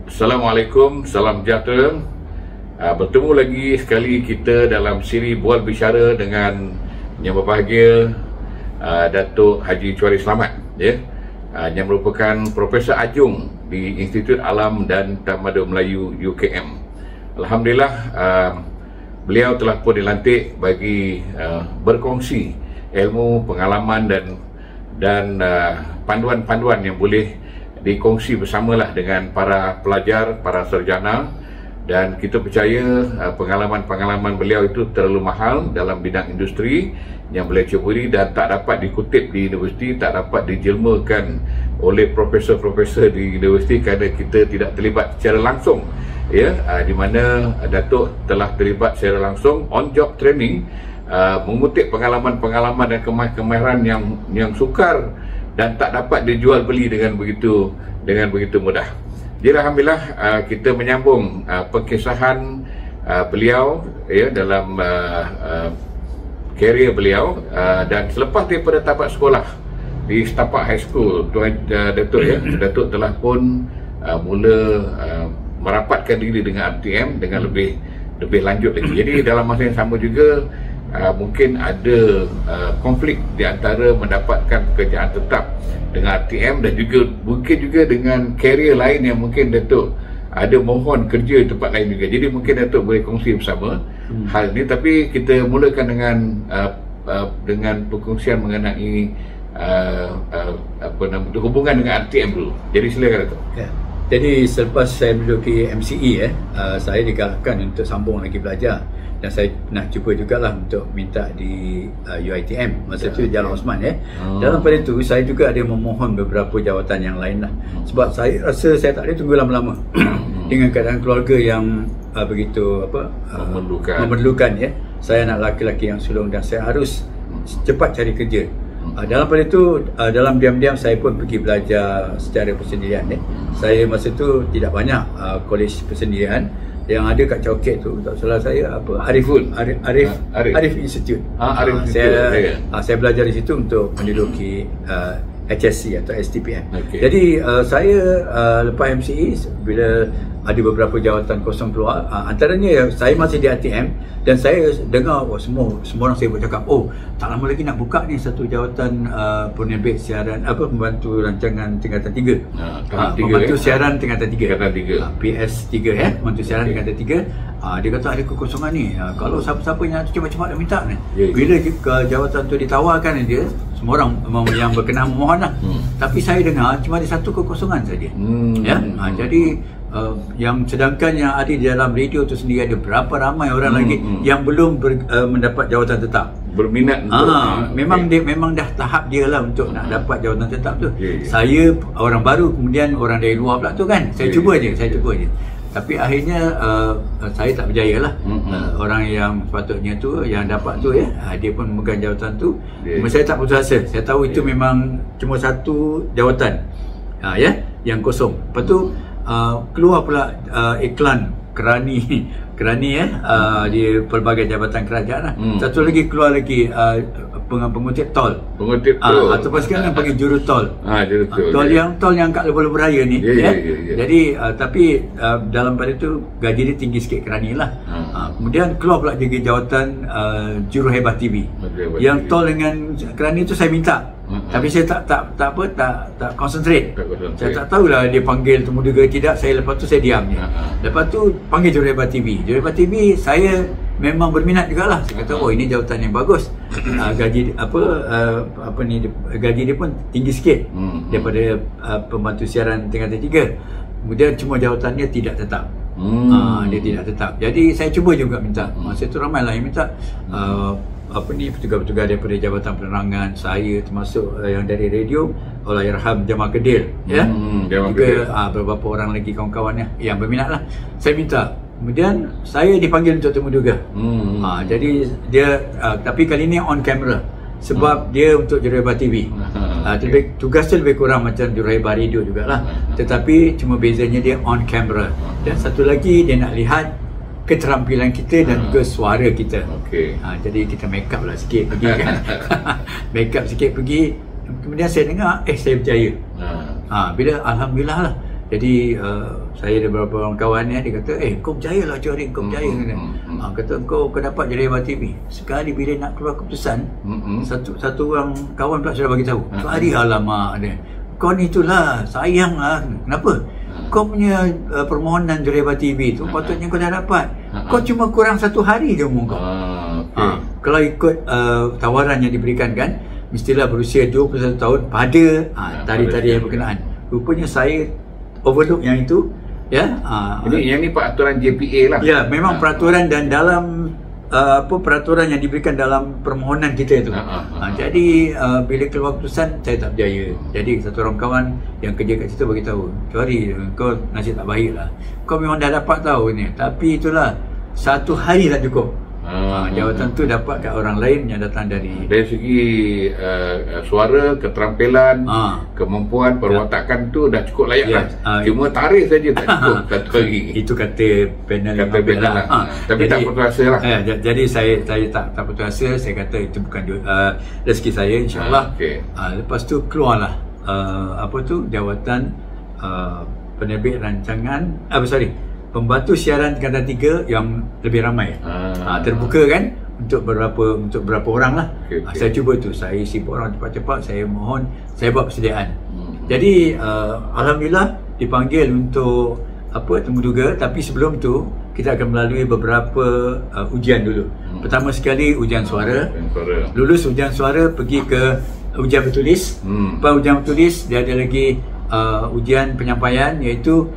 Assalamualaikum, salam sejahtera. Bertemu lagi sekali kita dalam siri Bual Bicara dengan yang berbahagia Datuk Haji Chuari Slamat, ya, yang merupakan Profesor Adjung di Institut Alam dan Tamadun Melayu UKM. Alhamdulillah, beliau telah pun dilantik bagi berkongsi ilmu, pengalaman dan panduan-panduan yang boleh dikongsi bersamalah dengan para pelajar, para sarjana, dan kita percaya pengalaman-pengalaman beliau itu terlalu mahal dalam bidang industri yang beliau ceburi dan tak dapat dikutip di universiti, tak dapat dijelmakan oleh profesor-profesor di universiti kerana kita tidak terlibat secara langsung, ya, di mana Datuk telah terlibat secara langsung on job training, mengutip pengalaman-pengalaman dan kemahiran yang sukar dan tak dapat dijual beli dengan begitu mudah. Jadi alhamdulillah kita menyambung perkisahan beliau, ya, dalam karier beliau, dan selepas daripada tamat sekolah di Setapak High School, Datuk telah pun mula merapatkan diri dengan RTM dengan lebih lanjut lagi. Jadi dalam masa yang sama juga mungkin ada konflik di antara mendapatkan pekerjaan tetap dengan RTM dan juga mungkin juga dengan karier lain yang mungkin Datuk ada mohon kerja di tempat lain juga. Jadi mungkin Datuk boleh kongsi bersama hal ini, tapi kita mulakan dengan perkongsian mengenai hubungan dengan RTM dulu. Jadi silakan Datuk. Ya. Jadi selepas saya menduduki MCE, saya digalakkan untuk sambung lagi belajar, dan saya nak cuba jugalah untuk minta di UiTM masa tu Jalan Osman, ya. Dalam pada itu saya juga ada memohon beberapa jawatan yang lain lah, sebab saya rasa saya tak boleh tunggu lama-lama dengan keadaan keluarga yang begitu memerlukan, ya. Saya anak lelaki yang sulung dan saya harus cepat cari kerja. Dalam pada itu, dalam diam-diam saya pun pergi belajar secara persendirian, ya. Saya masa tu tidak banyak kolej persendirian yang ada kat Coket tu, tak salah saya Arif Institute. Saya belajar di situ untuk menduduki HSC atau STPM. Jadi saya lepas MCE, bila ada beberapa jawatan kosong keluar, antaranya saya masih di RTM, dan saya dengar semua orang saya bercakap, tak lama lagi nak buka ni satu jawatan penerbit siaran, pembantu rancangan tingkatan 3, pembantu siaran tingkatan 3, PS3, ya, pembantu siaran tingkatan 3. Dia kata ada kekosongan ni, kalau siapa-siapa yang cepat-cepat nak minta ni. Bila jawatan tu ditawarkan dia, semua orang yang berkenaan memohon lah. Tapi saya dengar cuma ada satu kekosongan saja, ya. Jadi yang sedangkan yang ada di dalam radio tu sendiri ada berapa ramai orang lagi yang belum mendapat jawatan tetap, berminat untuk memang dah tahap dia lah untuk nak dapat jawatan tetap tu. Saya orang baru, kemudian orang dari luar pula tu kan, saya cuba je. Tapi akhirnya saya tak berjaya lah. Orang yang sepatutnya tu, yang dapat tu, ya, dia pun memegang jawatan tu. Saya tak putus asa. Saya tahu itu memang cuma satu jawatan, ya, yang kosong. Lepas tu keluar pula iklan kerani, ya, di pelbagai jabatan kerajaan lah. Satu lagi keluar lagi pengutip tol, ataupun sekarang panggil juru tol, tol yang kat lebar-lebar raya ni, ya. Jadi tapi dalam pada tu gaji dia tinggi sikit kerani lah. Kemudian keluar pula jadi jawatan juru hebat TV. Yang tol dengan kerani tu saya minta, tapi saya tak concentrate. Saya tak tahulah dia panggil temuda ke tidak. Lepas tu saya diam je. Lepas tu panggil juru hebat TV. Juru hebat TV saya memang berminat jugalah. Saya kata, ini jawatan yang bagus. Gaji gaji dia pun tinggi sikit daripada pembantu siaran tingkatan 3. Kemudian cuma jawatannya tidak tetap. Dia tidak tetap. Jadi saya cuba juga minta. Masa tu ramailah yang minta. Petugas-petugas daripada Jabatan Penerangan, saya termasuk yang dari radio, Allahyarham Jamal Kedil, ya. Juga beberapa orang lagi kawan-kawan yang berminat lah. Saya minta. Kemudian saya dipanggil untuk temuduga. Jadi dia tapi kali ni on camera, sebab dia untuk juruhebat TV. Tugas dia lebih kurang macam juruhebat radio jugalah, tetapi cuma bezanya dia on camera. Dan satu lagi, dia nak lihat keterampilan kita dan juga suara kita. Jadi kita make up lah sikit pergi kan. Make up sikit pergi. Kemudian saya dengar saya berjaya. Bila alhamdulillah lah, Jadi saya ada beberapa orang kawan dia kata, kau berjaya lah Johari, kau berjaya. Kata kau dapat jadi Hebat TV. Sekali bila nak keluar keputusan, satu orang kawan pula sudah bagi tahu, Johari alamak dia, kau ni itulah, sayang lah. Kenapa? Kau punya permohonan jadi Hebat TV tu patutnya kau dah dapat. Kau cuma kurang 1 hari je umur kau. Kalau ikut tawaran yang diberikan kan, mestilah berusia 21 tahun pada tarikh-tarikh yang berkenaan. Rupanya saya overlook yang itu, ya. Yang ni peraturan JPA lah. Ya, memang peraturan dan dalam peraturan yang diberikan dalam permohonan kita itu. Jadi bila keluar keputusan saya tak berjaya. Jadi satu orang kawan yang kerja kat situ bagi tahu, Johari, kau nasib tak baik lah. Kau memang dah dapat tahu ni, tapi itulah 1 hari tak cukup. Jawatan tu dapat kat orang lain yang datang dari segi suara, keterampilan, kemampuan, perwatakan tu dah cukup layak lah. Cuma tarikh saja tak cukup 1 hari. Itu kata panel lah. Tapi tak putus asa lah. Jadi saya tak putus asa. Saya kata itu bukan rezeki saya, insyaAllah. Lepas tu keluarlah jawatan penerbit rancangan pembantu siaran tingkatan 3 yang lebih ramai. Terbuka kan untuk berapa orang lah. Saya cuba tu, saya isi orang cepat-cepat, saya mohon, saya buat persediaan. Jadi alhamdulillah dipanggil untuk temuduga, tapi sebelum tu kita akan melalui beberapa ujian dulu. Pertama sekali ujian suara. Lulus ujian suara pergi ke ujian bertulis. Lepas ujian bertulis dia ada lagi ujian penyampaian, iaitu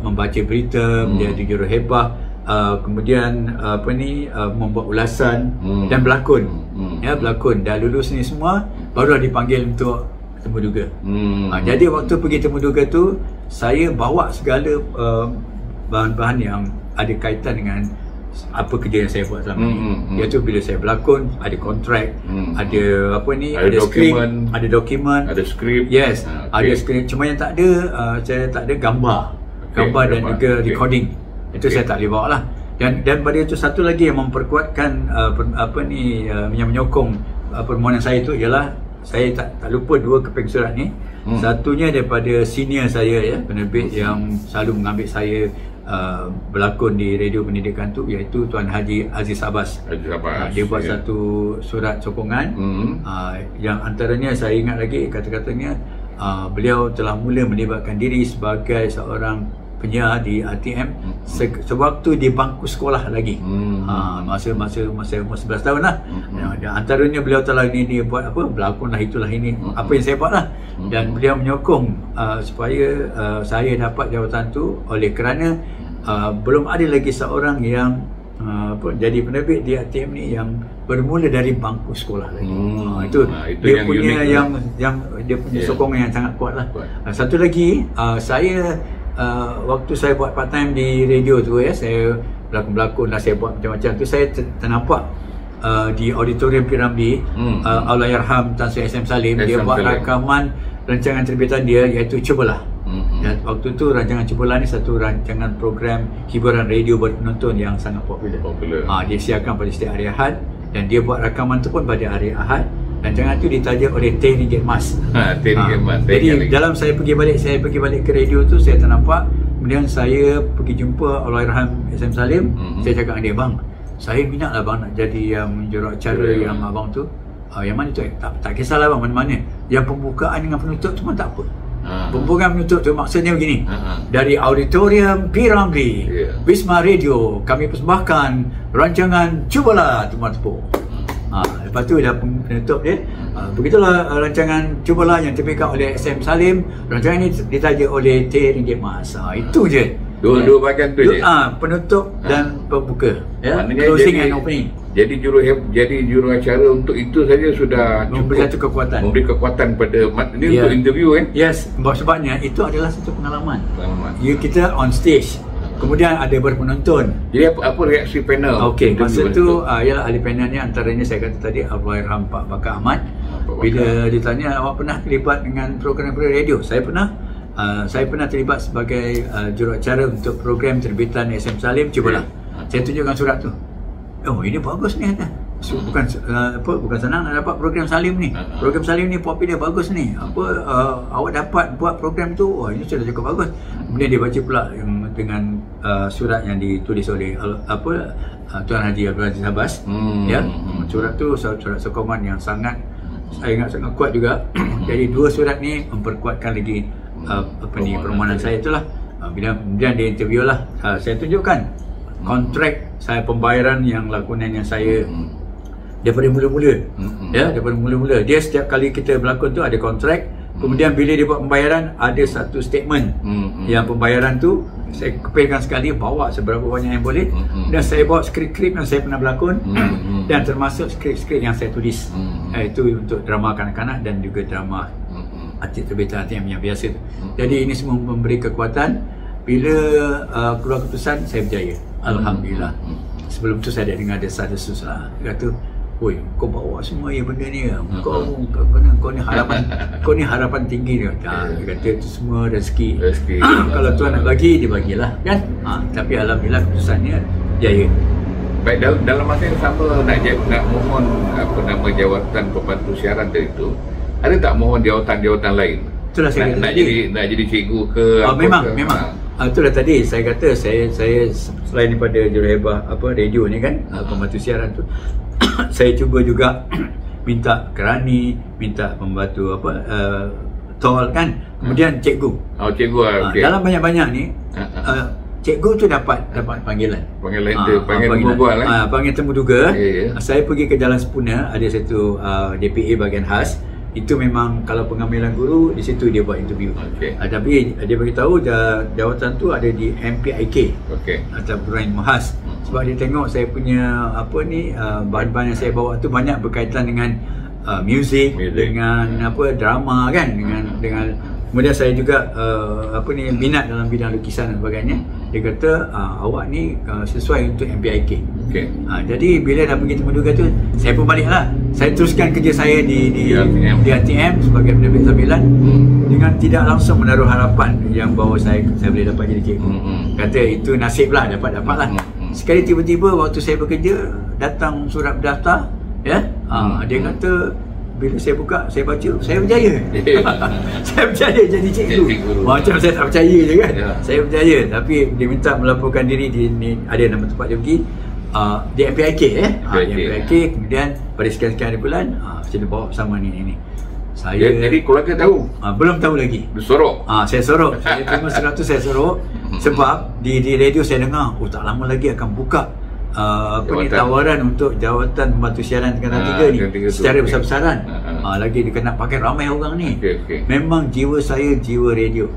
membaca berita, menjadi juruhebah, kemudian membuat ulasan dan berlakon. Berlakon. Dah lulus ni semua baru dipanggil untuk temuduga. Jadi waktu pergi temuduga tu saya bawa segala bahan-bahan yang ada kaitan dengan apa kerja yang saya buat selama ni. Iaitu bila saya berlakon, ada kontrak, ada ada dokumen, ada dokumen, ada skrip. Yes, ada skrip. Cuma yang tak ada, saya tak ada gambar dan juga recording. Itu saya tak boleh bawa lah. Dan pada itu satu lagi yang memperkuatkan yang menyokong permohonan saya itu ialah saya tak lupa 2 keping surat ni. Satunya daripada senior saya, ya, penerbit yang selalu mengambil saya berlakon di radio pendidikan tu, iaitu Tuan Haji Aziz Abbas. Dia buat satu surat sokongan yang antaranya saya ingat lagi kata-katanya, beliau telah mula melibatkan diri sebagai seorang penyiar di RTM sewaktu di bangku sekolah lagi. Masa umur 11 tahun lah. Dan antaranya beliau telah dia buat berlakon lah, itulah ini apa yang saya buat lah. Dan beliau menyokong supaya saya dapat jawatan tu, oleh kerana belum ada lagi seorang yang jadi penerbit di RTM ni yang bermula dari bangku sekolah lagi. Itu dia yang punya yang dia punya sokongan yang sangat kuat lah. Satu lagi, saya waktu saya buat part time di radio tu, ya, saya berlakon-berlakon lah, saya buat macam-macam tu, saya ternampak di auditorium Piramli, Allahyarham Tan Sri SM Salim, dia buat rakaman rancangan terbitan dia, iaitu Cubalah. Dan waktu tu rancangan Cubalah ni satu rancangan program hiburan radio berpenonton yang sangat popular. Dia siarkan pada setiap hari Ahad, dan dia buat rakaman tu pun pada hari Ahad. Rancangan tu ditaja oleh Teh Ringgit Mas. Jadi dalam saya pergi balik ke radio tu, saya ternampak. Kemudian saya pergi jumpa Allahyarham SM Salim. Saya cakap dengan dia, bang, saya minat lah bang nak jadi juruacara yang abang tu. Yang mana tu? Tak kisahlah bang, mana-mana. Yang pembukaan dengan penutup tu pun tak apa. Pembukaan penutup tu maksudnya begini. Dari auditorium Piramli, Wisma Radio, kami persembahkan rancangan Cubalah Tumpang Tepuk. Lepas tu dah penutup dia. Begitulah rancangan Cubalah yang terbitkan oleh SM Salim. Rancangan ini ditaja oleh Teh Ringgit Mas. Itu je. Dua bahagian tu je. Penutup dan pembuka. Closing and opening. Jadi juruacara untuk itu saja sudah memberi satu kekuatan. Memberi kekuatan pada ini untuk interview kan? Yes, sebabnya itu adalah satu pengalaman. Kita on stage. Kemudian ada berpenonton. Jadi apa reaksi panel? Okey, masa tu ialah ahli panel ni antaranya saya kata tadi Allahyarham Pak Bakar Ahmad. Bila ditanya awak pernah terlibat dengan program radio? Saya pernah terlibat sebagai juruacara untuk program terbitan SM Salim Cubalah. Saya tunjukkan surat tu. Oh, ini bagus ni kata. bukan senang nak dapat program Salim ni. Program Salim ni popular, bagus ni. Awak dapat buat program tu, ini sudah cukup bagus. Kemudian dia baca pula dengan surat yang ditulis oleh Tuan Haji Abdul Aziz Abbas. Ya, surat tu surat sokongan yang sangat, saya ingat sangat kuat juga. Jadi dua surat ni memperkuatkan lagi permohonan saya itulah. Kemudian dia interview lah, saya tunjukkan kontrak saya, pembayaran yang lakonan yang saya daripada mula-mula. Ya, daripada mula-mula. Dia setiap kali kita berlakon tu ada kontrak. Kemudian bila dia buat pembayaran, ada satu statement yang pembayaran tu saya kepilkan sekali, bawa seberapa banyak yang boleh. Dan saya bawa skrip-skrip yang saya pernah berlakon, dan termasuk skrip-skrip yang saya tulis. Itu untuk drama kanak-kanak dan juga drama terbitan ATM yang biasa. Jadi ini semua memberi kekuatan. Bila keluar keputusan, saya berjaya, alhamdulillah. Sebelum tu saya dah dengar desas-desus lah. Dia kata, "Oi, kau bawa semua yang benda ni, kau ni harapan tinggi." Dia kata itu semua rezeki. Kalau Tuhan nak bagi, dia bagilah kan. Tapi alhamdulillah keputusannya jaya. Baik, dalam masa yang sama nak mohon jawatan pembantu siaran dari itu, ada tak mohon jawatan lain? Itulah saya nak jadi cikgu ke? Memang. Itulah tadi saya kata, saya selain daripada juruhebah radio ni kan, pembantu siaran tu, saya cuba juga minta kerani, minta pembantu tol kan, kemudian cikgu. Cikgu okay. Dalam banyak-banyak ni cikgu tu dapat panggilan panggil temu duga. Saya pergi ke Jalan Sepuna, ada satu DPA bahagian khas. Itu memang kalau pengambilan guru, di situ dia buat interview. Tapi dia beritahu jawatan tu ada di MPIK, atau Perguruan Mahas. Sebab dia tengok saya punya bahan-bahan yang saya bawa tu banyak berkaitan dengan muzik, dengan drama kan, dengan kemudian saya juga minat dalam bidang lukisan dan sebagainya. Dia kata awak ni sesuai untuk MPIK. Jadi bila dah pergi temu duga tu, saya pun baliklah. Saya teruskan kerja saya di ATM sebagai penerbit sambilan, dengan tidak langsung menaruh harapan yang bahawa saya boleh dapat jadi cikgu. Kata itu nasib lah, dapat-dapat lah. Sekali tiba-tiba waktu saya bekerja, datang surat berdaftar. Ya, dia kata, bila saya buka, saya baca, saya berjaya. Saya berjaya jadi cikgu. Macam saya tak percaya je kan. Saya berjaya, tapi dia minta melaporkan diri di ada nama tempat dia pergi di MPIK MPIK. Kemudian pada sekian-sekian hari bulan saya bawa bersama ni. Saya jadi keluarga tahu? Belum tahu lagi. Sorok? Saya sorok. Saya terima surat tu, saya sorok. Sebab di radio saya dengar, tak lama lagi akan buka tawaran untuk jawatan pembantu siaran tingkatan 3 ni secara besar-besaran. Lagi dia kena pakai ramai orang ni. Memang jiwa saya jiwa radio,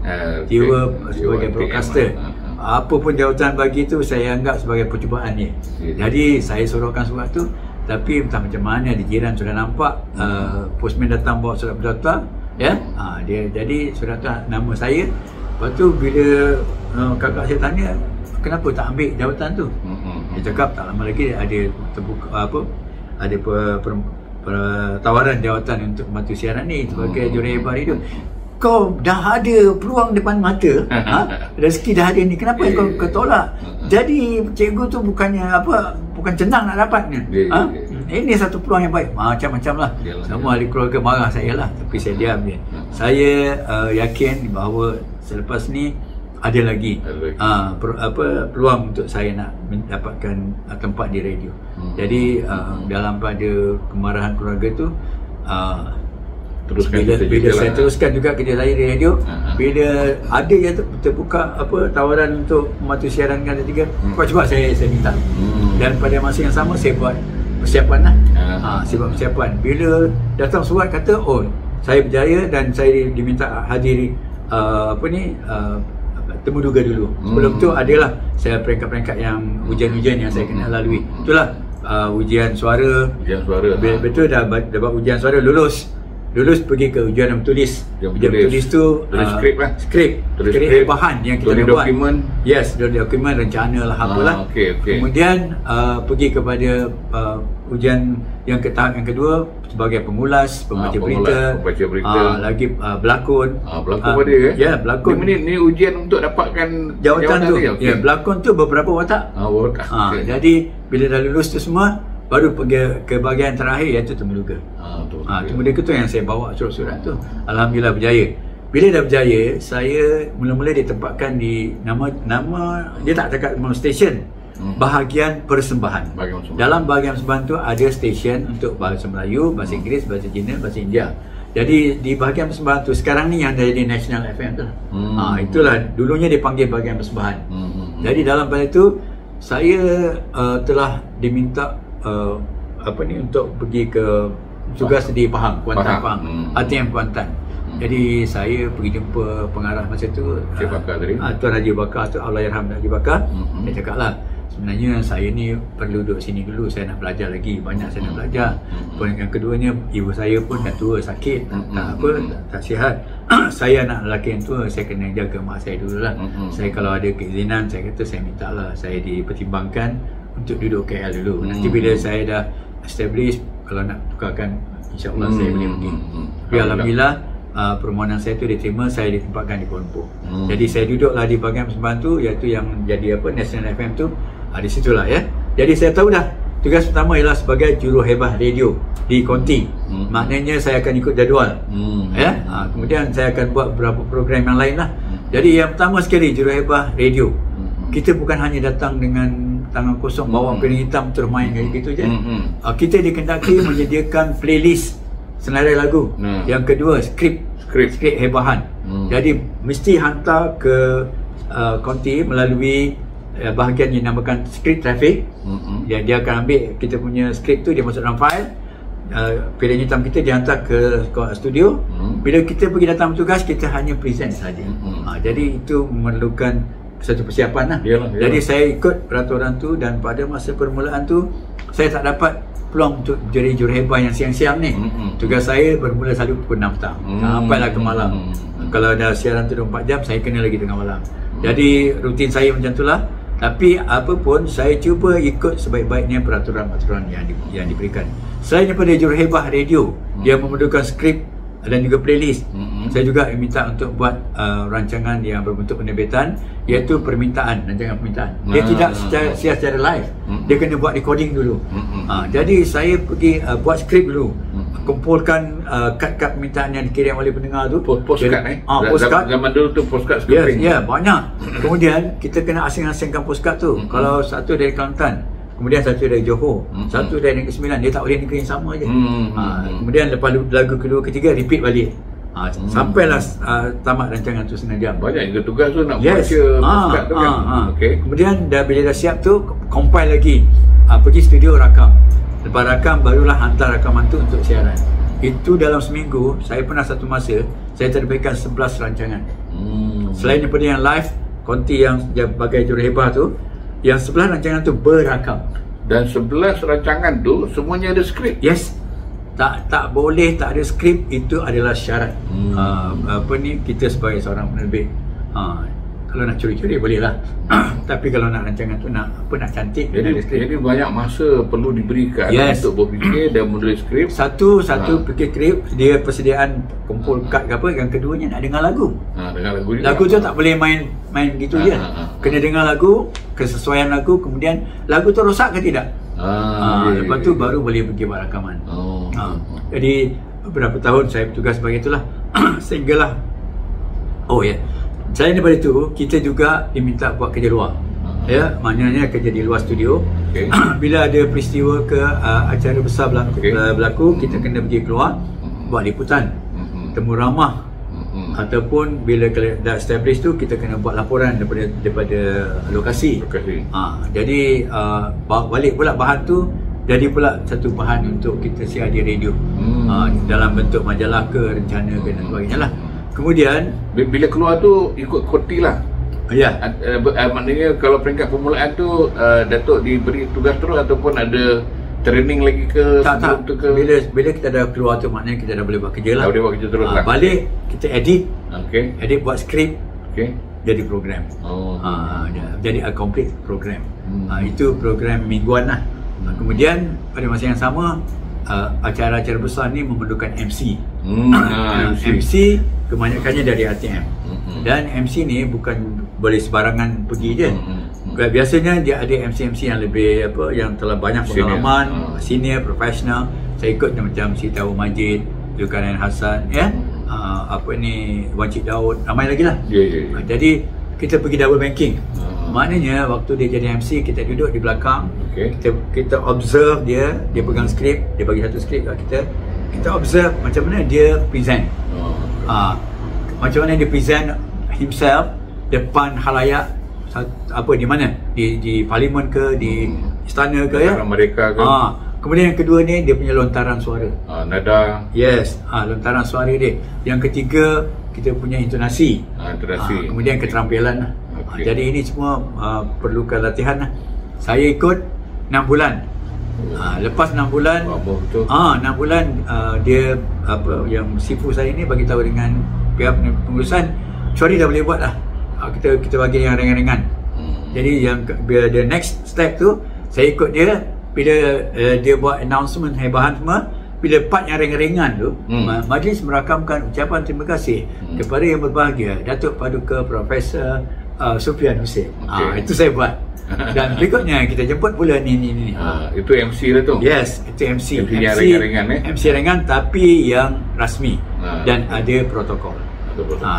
jiwa sebagai broadcaster. Apa pun jawatan bagi tu saya anggap sebagai percubaan ni. Jadi saya sorokkan surat tu. Tapi entah macam mana, di jiran sudah nampak postman datang bawa surat berdaftar. Dia jadi surat tu nama saya. Lepas tu bila kakak saya tanya, kenapa tak ambil jawatan tu? Dia cakap tak lama lagi ada terbuka tawaran jawatan untuk pembantu siaran ni sebagai juruhebah radio. Kau dah ada peluang depan mata, rezeki dah ada ni, kenapa kau tolak? Jadi cikgu tu bukan senang nak dapatnya. Ini satu peluang yang baik. Macam-macam lah. Semua ahli keluarga marah saya lah, tapi saya diam je. Saya yakin bahawa selepas ni ada lagi peluang untuk saya nak mendapatkan tempat di radio. Jadi dalam pada kemarahan keluarga tu, bila saya teruskan juga kerja saya di radio, bila ada yang terbuka tawaran untuk pembantu siaran Tingkatan 3, cuba saya minta. Dan pada masa yang sama saya buat persiapan lah. Saya buat persiapan. Bila datang surat kata, saya berjaya dan saya diminta hadiri temu duga dulu. Sebelum tu adalah saya peringkat-peringkat yang ujian-ujian yang saya kena lalui. Itulah ujian suara. Betul, dah buat ujian suara, lulus pergi ke ujian menulis. Ujian menulis tu skrip bahan yang kita buat. Dokumen. Yes, dokumen, rencana lah apalah. Kemudian pergi kepada ujian yang ke tahap yang kedua sebagai pengulas, pembaca berita. Lagi berlakon. Berlakon pada ya, berlakon. Ni ujian untuk dapatkan jawatan tu. Ya, berlakon tu beberapa watak. Jadi bila dah lulus tu semua, baru pergi ke bahagian terakhir iaitu Temuduga. Temuduga tu yang saya bawa surat-surat tu. Alhamdulillah berjaya. Bila dah berjaya, saya mula-mula ditempatkan di nama dia tak cakap nama stesen, bahagian persembahan. Dalam bahagian persembahan tu ada stesen untuk bahasa Melayu, bahasa Inggeris, bahasa Cina, bahasa India. Jadi di bahagian persembahan tu sekarang ni yang jadi National FM tu. Itulah dulunya dipanggil bahagian persembahan. Jadi dalam pada itu saya telah diminta untuk pergi ke tugas di Pahang, Kuantan Pahang, ATM Kuantan. Jadi saya pergi jumpa pengarah masa tu, Tuan Haji Bakar tu, Allahyarham Haji Bakar. Dia cakap lah, sebenarnya saya ni perlu duduk sini dulu, saya nak belajar lagi, banyak saya nak belajar. Yang keduanya, ibu saya pun dah tua, sakit, tak sihat. Saya anak lelaki yang tua, saya kena jaga mak saya dulu lah. Saya kalau ada keizinan, saya kata saya minta lah, saya dipertimbangkan untuk duduk KL dulu. Nanti bila saya dah establish, kalau nak tukarkan, insyaAllah saya boleh pergi. Tapi Alhamdulillah, permohonan saya tu diterima, saya ditempatkan di Kuala Lumpur. Jadi saya duduklah di bahagian persembahan tu, iaitu yang jadi National FM tu, di situlah ya. Jadi saya tahu dah tugas pertama ialah sebagai juruhebah radio di Konti. Maknanya saya akan ikut jadual. Ya. Kemudian saya akan buat beberapa program yang lain lah. Jadi yang pertama sekali, juruhebah radio. Kita bukan hanya datang dengan tangan kosong bawa piring hitam terus main kayak gitu je. Kita dikendaki menyediakan playlist senarai lagu. Yang kedua, skrip hebahan. Jadi mesti hantar ke Konti melalui bahagian yang dinamakan skrip traffic. Dia akan ambil kita punya skrip tu, dia masuk dalam file. Piring hitam kita dihantar ke studio. Bila kita pergi datang bertugas, kita hanya present saja. Jadi itu memerlukan satu persiapan lah. Jadi saya ikut peraturan tu, dan pada masa permulaan tu saya tak dapat peluang untuk jadi juruhebah yang siang-siang ni. Tugas saya bermula selalu pukul 6 petang sampailah ke malam. Kalau ada siaran tu 24 jam, saya kena lagi tengah malam. Jadi rutin saya macam itulah. Tapi apa pun, saya cuba ikut sebaik-baiknya peraturan-peraturan yang diberikan. Selain daripada juruhebah radio, dia memerlukan skrip dan juga playlist. Saya juga minta untuk buat rancangan yang berbentuk penerbitan, iaitu rancangan permintaan. Dia tidak secara live, dia kena buat recording dulu. Jadi saya pergi buat skrip dulu, kumpulkan kad-kad permintaan yang dikirim oleh pendengar tu. Postcard postcard. Zaman dulu tu postcard scraping. Ya, banyak. Kemudian kita kena asing-asingkan postcard tu. Kalau satu dari Kelantan, kemudian satu dari Johor, satu dari Negeri Sembilan, dia tak boleh negeri yang sama je. Kemudian lepas lagu kedua, ketiga, repeat balik. Sampailah tamat rancangan tu setengah jam. Banyak juga tugas tu nak baca postcard tu kan. Kemudian bila dah siap tu, compile lagi, pergi studio rakam. Lepas rakam, barulah hantar rakaman tu untuk siaran. Itu dalam seminggu. Saya pernah satu masa saya terbitkan 11 rancangan. Selain daripada yang live, Konti yang sebagai juruhebah tu, yang 11 rancangan tu berakam. Dan 11 rancangan tu semuanya ada skrip. Yes. Tak boleh tak ada skrip, itu adalah syarat. Kita sebagai seorang penerbit, kalau nak curi-curi boleh lah. Tapi kalau nak rancangan tu nak cantik, jadi banyak masa perlu diberikan untuk berfikir dan menulis skrip. Satu fikir skrip, dia persediaan kumpul kad ke apa. Yang keduanya nak dengar lagu. Dengar lagu juga. Lagu tu tak boleh main gitu je. Kena dengar lagu, kesesuaian lagu, kemudian lagu tu rosak ke tidak. Lepas tu baru boleh pergi buat rakaman. Jadi beberapa tahun saya bertugas sebagai itulah. Sehinggalah selain daripada itu, kita juga diminta buat kerja luar. Ya, maknanya kerja di luar studio. Bila ada peristiwa ke acara besar berlaku, kita kena pergi keluar buat liputan, temu ramah, ataupun bila dah establish tu, kita kena buat laporan daripada lokasi. Jadi balik pula bahan tu jadi pula satu bahan untuk kita siar di radio, dalam bentuk majalah ke, rencana ke dan sebagainya lah. Kemudian bila keluar tu ikut Konti lah. Ya. Maknanya kalau peringkat permulaan tu Datuk diberi tugas terus ataupun ada training lagi ke? Tak. Bila kita dah keluar tu, maknanya kita dah boleh buat kerja lah. Boleh buat kerja terus lah. Balik kita edit. Edit, buat skrip. Jadi program. Jadi a complete program. Itu program mingguan lah. Kemudian pada masa yang sama, acara-acara besar ni memerlukan MC. MC kebanyakannya dari ATM. Dan MC ni bukan boleh sebarangan pergi je. Biasanya dia ada MC yang lebih apa, yang telah banyak pengalaman, senior, profesional. Saya ikut macam si Tahu Majid, Zulkarnain Hassan, ya. Apa ni, Wan Cik Daud, ramai lagi lah. Jadi kita pergi double banking. Maknanya waktu dia jadi MC, kita duduk di belakang, kita observe dia pegang skrip, dia bagi satu skrip kat kita observe macam mana dia present. Macam mana dia present himself depan khalayak, apa, di mana, di parlimen ke, di istana ke, ya, mereka ke. Kemudian yang kedua ni dia punya lontaran suara, nada. Yes, lontaran suara dia. Yang ketiga kita punya intonasi, kemudian keterampilan lah. Jadi ini semua perlukan latihan lah. Saya ikut 6 bulan. Lepas 6 bulan, 6 bulan dia apa, yang sifu saya ni bagi tahu dengan pihak pengurusan, sorry dah boleh buat lah. Kita bagi yang ringan-ringan. Jadi yang the next step tu saya ikut dia. Bila dia buat announcement hebahan semua, bila part yang ringan-ringan tu, majlis merakamkan ucapan terima kasih kepada yang berbahagia Datuk Paduka Profesor Sufian Husin. Itu saya buat. Dan berikutnya kita jemput pula ni. Itu MC lah tu. Yes, itu MC. yang ringan-ringan, MC ringan tapi yang rasmi dan ada protokol.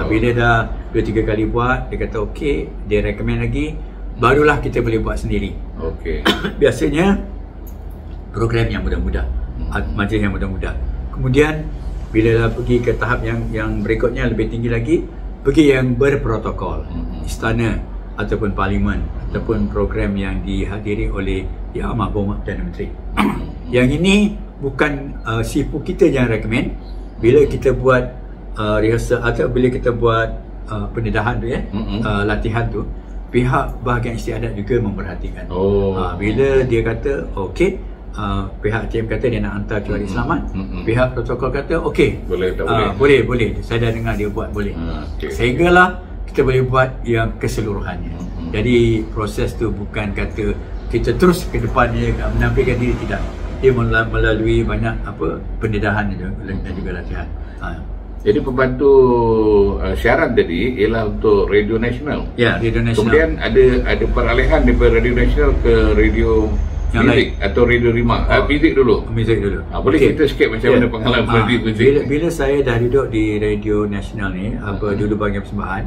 Bila dah 2-3 kali buat, dia kata okey, dia recommend lagi, barulah kita boleh buat sendiri. Biasanya program yang mudah-mudah, majlis yang mudah-mudah. Kemudian bila dah pergi ke tahap yang berikutnya lebih tinggi lagi, pergi yang berprotokol, istana ataupun parlimen, ataupun program yang dihadiri oleh Yang Amat Berhormat Perdana Menteri. Yang ini bukan sifu kita yang recommend. Bila kita buat rehearsal atau bila kita buat pendedahan tu, ya, latihan tu, pihak bahagian istiadat juga memperhatikan. Bila dia kata okey, pihak TM kata dia nak hantar keluar selamat, pihak protokol kata okey, boleh, saya dah dengar dia buat boleh. Sehinggalah kita boleh buat yang keseluruhannya. Jadi proses tu bukan kata kita terus ke depan dia menampilkan diri, tidak. Dia melalui banyak pendedahan dan juga latihan. Jadi pembantu siaran tadi ialah untuk Radio Nasional. Ya, Radio Nasional. Kemudian ada peralihan daripada Radio Nasional ke Radio yang Muzik lain, atau Radio Rima. Muzik dulu. Boleh cerita sikit macam mana pengalaman di Muzik? Bila saya dah duduk di Radio Nasional ni, dulu bahagian persembahan,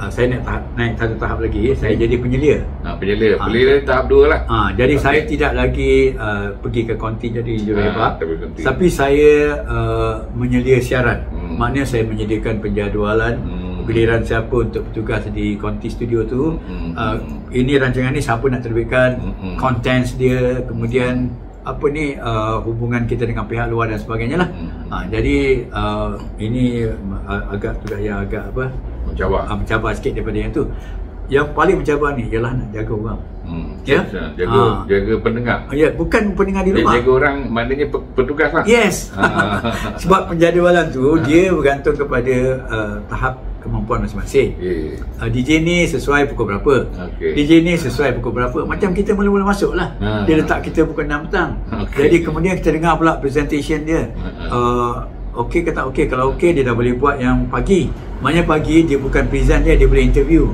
saya naik satu tahap lagi, saya jadi penyelia. Penyelia tahap 2 lah. Jadi saya tidak lagi pergi ke konti jadi juruhebat, tapi saya menyelia siaran. Maknanya saya menyediakan penjadualan, giliran siapa untuk bertugas di konti studio tu, ini rancangan ni siapa nak terbitkan, contents dia, kemudian apa ni, hubungan kita dengan pihak luar dan sebagainya lah. Jadi ini agak tugas yang agak mencabar sikit daripada yang tu. Yang paling mencabar ni ialah nak jaga orang. Jaga pendengar. Ya, bukan pendengar di rumah. Jaga orang maknanya petugas lah. Yes. Sebab penjadualan tu dia bergantung kepada tahap kemampuan masing-masing. DJ ni sesuai pukul berapa, DJ ni sesuai pukul berapa. Macam kita mula-mula masuk lah, dia letak kita pukul 6 petang. Jadi kemudian kita dengar pula presentation dia, okey ke tak okey. Kalau okey, dia dah boleh buat yang pagi. Maknanya pagi dia bukan present dia boleh interview,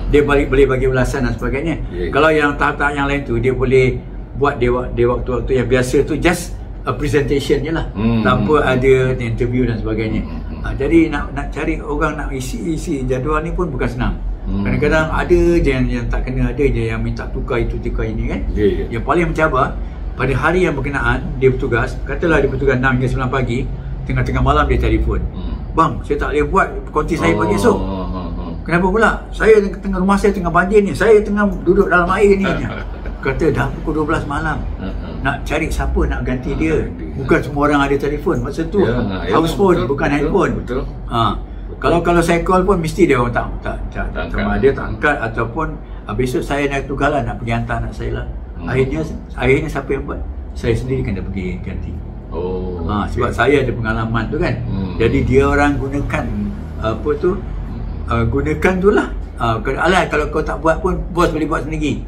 dia boleh bagi ulasan dan sebagainya. Kalau yang tahap-tahap yang lain tu, dia boleh buat dia waktu-waktu yang biasa tu just a presentation je lah, tanpa ada interview dan sebagainya. Jadi nak cari orang nak isi jadual ni pun bukan senang. Kadang-kadang ada je yang tak kena, ada je yang minta tukar itu tukar ini kan. Yang paling mencabar, pada hari yang berkenaan dia bertugas, katalah dia bertugas 6 hingga 9 pagi, tengah-tengah malam dia telefon, bang, saya tak boleh buat konti saya pagi esok. Kenapa pula? Saya tengah rumah saya tengah banjir ni, saya tengah duduk dalam air ni. Kata dah pukul 12 malam, nak cari siapa nak ganti dia. Bukan semua orang ada telefon masa tu, house phone, bukan handphone. Kalau saya call pun mesti dia orang tak ada, tak angkat, ataupun besok saya nak tugalan nak pergi hantar anak saya lah. Akhirnya siapa yang buat? Saya sendiri kena pergi ganti. Sebab saya ada pengalaman tu kan. Jadi dia orang gunakan gunakan tu lah. Kalau kau tak buat pun bos boleh buat sendiri.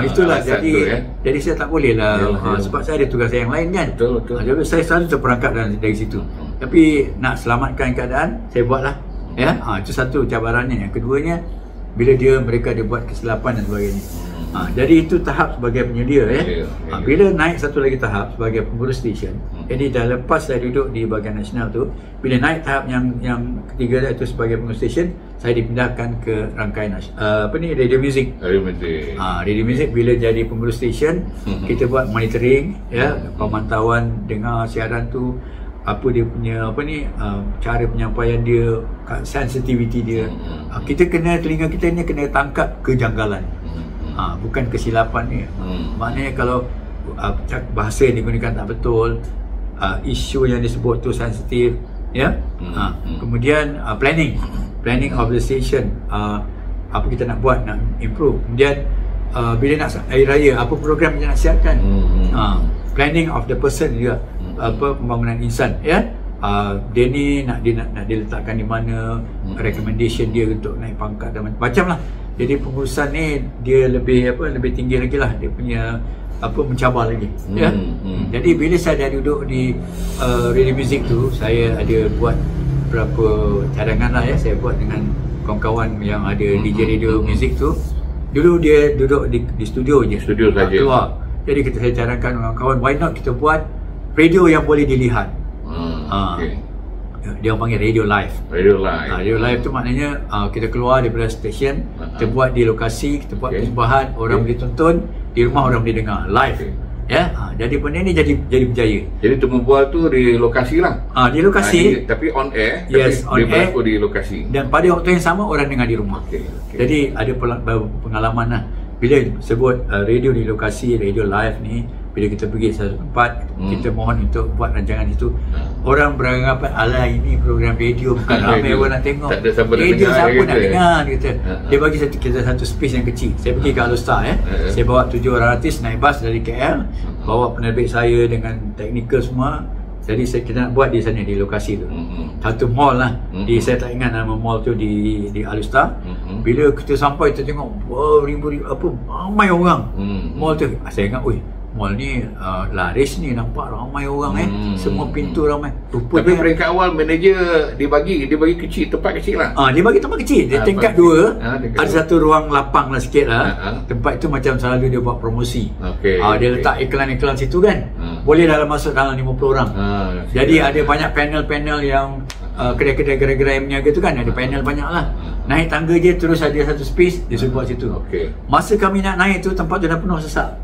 Itulah jadi saya tak boleh lah. Sebab saya ada tugas saya yang lain kan. Jadi saya selalu terperangkap dari situ. Tapi nak selamatkan keadaan, saya buatlah. Itu satu cabarannya. Yang keduanya, bila mereka dia buat kesilapan dan sebagainya. Jadi itu tahap sebagai penyedia bila naik satu lagi tahap sebagai pengurus stesen. Jadi dah lepas saya duduk di bahagian nasional tu, bila naik tahap yang ketiga itu sebagai pengurus stesen, saya dipindahkan ke rangkaian radio music. Radio music bila jadi pengurus stesen, kita buat monitoring pemantauan dengar siaran tu, apa dia punya cara penyampaian dia, sensitivity dia. Kita telinga kita ni kena tangkap kejanggalan. Bukan kesilapan ni. Maknanya kalau bahasa yang digunakan tak betul, isu yang disebut tu sensitif, kemudian planning of the station, apa kita nak buat, nak improve. Kemudian bila nak air raya, apa program kita nak siapkan, planning of the person juga, pembangunan insan, dia ni nak diletakkan di mana, recommendation dia untuk naik pangkat dan macam lah. Jadi pengurusan ni dia lebih tinggi lagi lah, dia punya mencabar lagi. Jadi bila saya dah duduk di radio music tu, saya ada buat beberapa cadangan lah saya buat dengan kawan-kawan yang ada DJ radio music tu. Dulu dia duduk di studio je, saja keluar. Jadi saya cadangkan dengan kawan, why not kita buat radio yang boleh dilihat. Dia panggil radio live. Radio live tu maknanya kita keluar daripada stesen, kita buat di lokasi, kita buat persembahan, orang boleh tonton, di rumah orang boleh dengar live. Jadi benda ni jadi berjaya. Jadi Temu Bual tu di lokasi lah. Di lokasi. Tapi on air. Yes, on air. Di lokasi. Dan pada waktu yang sama orang dengar di rumah. Jadi ada pengalaman lah. Bila sebut radio di lokasi, radio live ni, bila kita pergi satu tempat, kita mohon untuk buat rancangan itu, orang beranggapan alah ini program radio, bukan ramai orang nak tengok. Tak ada siapa radio nak siapa nak dengar, dia kata. Dia bagi kita satu space yang kecil. Saya pergi ke Alustar saya bawa 7 orang artis naik bas dari KL, bawa penerbit saya dengan teknikal semua. Jadi kita nak buat di sana, di lokasi tu. Satu mall lah. Saya tak ingat nama mall tu di Alustar. Bila kita sampai, kita tengok ribu-ribu ramai orang. Mall tu saya ingat, mall ni laris ni, nampak ramai orang semua pintu ramai. Tapi peringkat awal manager dibagi kecil, tempat kecil lah. Dia bagi tempat kecil. Dia tingkat 2. Ada satu ruang lapang lah sikit lah. Tempat tu macam selalu dia buat promosi. Dia letak iklan-iklan situ kan. Boleh masuk dalam 50 orang. Jadi ada banyak panel-panel yang kedai-kedai gerai-gerai yang menjaga tu kan, ada panel banyak lah. Naik tangga je terus ada satu space, dia suruh buat situ. Masa kami nak naik tu, tempat tu dah penuh sesak.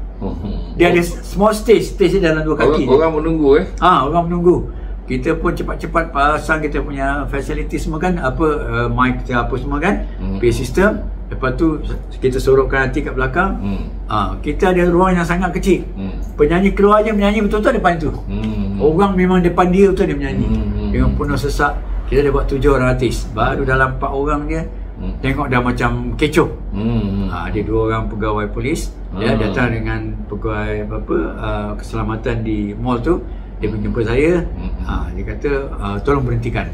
Dia ada small stage dia dalam 2 kaki. Orang menunggu orang menunggu. Kita pun cepat-cepat pasang kita punya facility semua kan, mic apa semua kan, PA system. Lepas tu kita sorokkan nanti kat belakang. Kita ada ruang yang sangat kecil. Penyanyi keluar je menyanyi betul-betul depan tu. Orang memang depan dia betul dia menyanyi. Dengan penuh sesak. Kita dah buat 7 orang artis. Baru dalam 4 orang dia tengok dah macam kecoh. Ada 2 orang pegawai polis. Dia datang dengan pegawai keselamatan di mall tu. Dia menjumpa saya. Dia kata tolong berhentikan.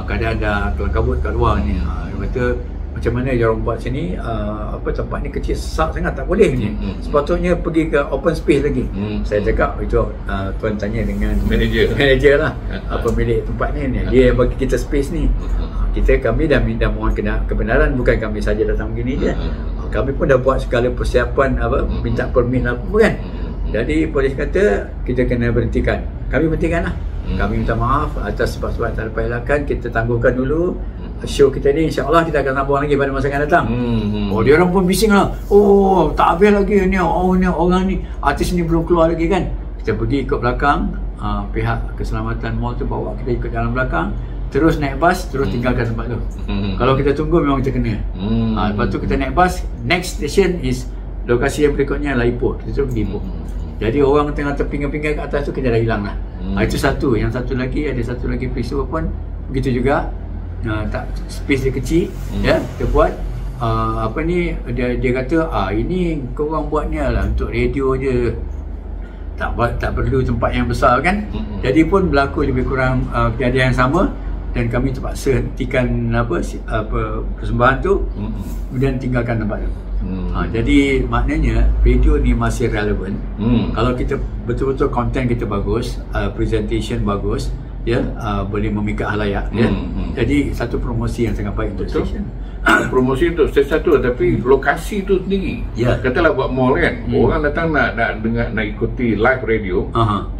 Keadaan dah kelang kabut kat luar ni. Dia kata macam mana dia orang buat sini, tempat ni kecil, sesak sangat, tak boleh ni. Sepatutnya pergi ke open space lagi. Saya cakap itu tuan tanya dengan manager lah, pemilik tempat ni, dia bagi kita space ni. Kami dah mohon kebenaran, bukan kami saja datang begini je. Kami pun dah buat segala persiapan, minta permit apa kan. Jadi polis kata kita kena berhentikan. Kami berhentikan lah. Kami minta maaf atas sebab-sebab tak ada pelayakan. Kita tangguhkan dulu show kita ni, insya-Allah kita akan sambung lagi pada masa akan datang. Dia orang pun bising lah. Tak habis lagi ni. Ni orang ni, artis ni belum keluar lagi kan. Kita pergi ikut belakang, pihak keselamatan mall tu bawa kita ikut dalam belakang, terus naik bas, terus tinggalkan tempat tu. Kalau kita tunggu memang kita kena. Lepas tu kita naik bas, next station is lokasi yang berikutnya lah Ipoh. Kita terus pergi Ipoh. Jadi orang tengah terpinggang-pinggang kat atas tu kita dah hilang lah. Itu satu. Yang satu lagi, ada satu lagi peristiwa pun begitu juga. Space dia kecil, kita buat dia kata ini korang buatnya lah untuk radio je, tak perlu tempat yang besar kan. Jadi pun berlaku lebih kurang kejadian yang sama, dan kami terpaksa hentikan persembahan tu, kemudian tinggalkan tempat tu. Jadi maknanya radio ni masih relevan kalau kita betul-betul konten kita bagus, presentation bagus, boleh memikat halayak. Jadi satu promosi yang sangat baik untuk stesen. promosi untuk stesen satu, tapi lokasi tu sendiri. Katalah buat mall kan, orang datang nak ikuti live radio.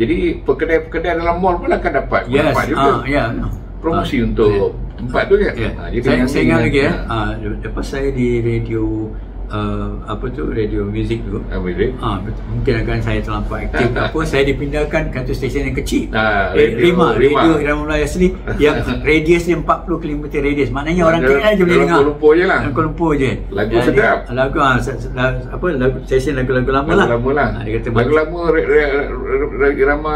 Jadi pekedai-pekedai dalam mall pun akan dapat juga. Promosi untuk tempat tu kan. Jadi saya ingat lagi lepas saya di radio radio music tu, mungkin akan saya terlampau aktif apa, saya dipindahkan ke satu stesen yang kecil, Radio Irama Melayu Asli yang radiusnya 40 km radius, maknanya orang KL je boleh dengar. Kuala Lumpur je. Lagu sedap. Lagu stesen lagu-lagu lama lah. Dia kata lagu lama Irama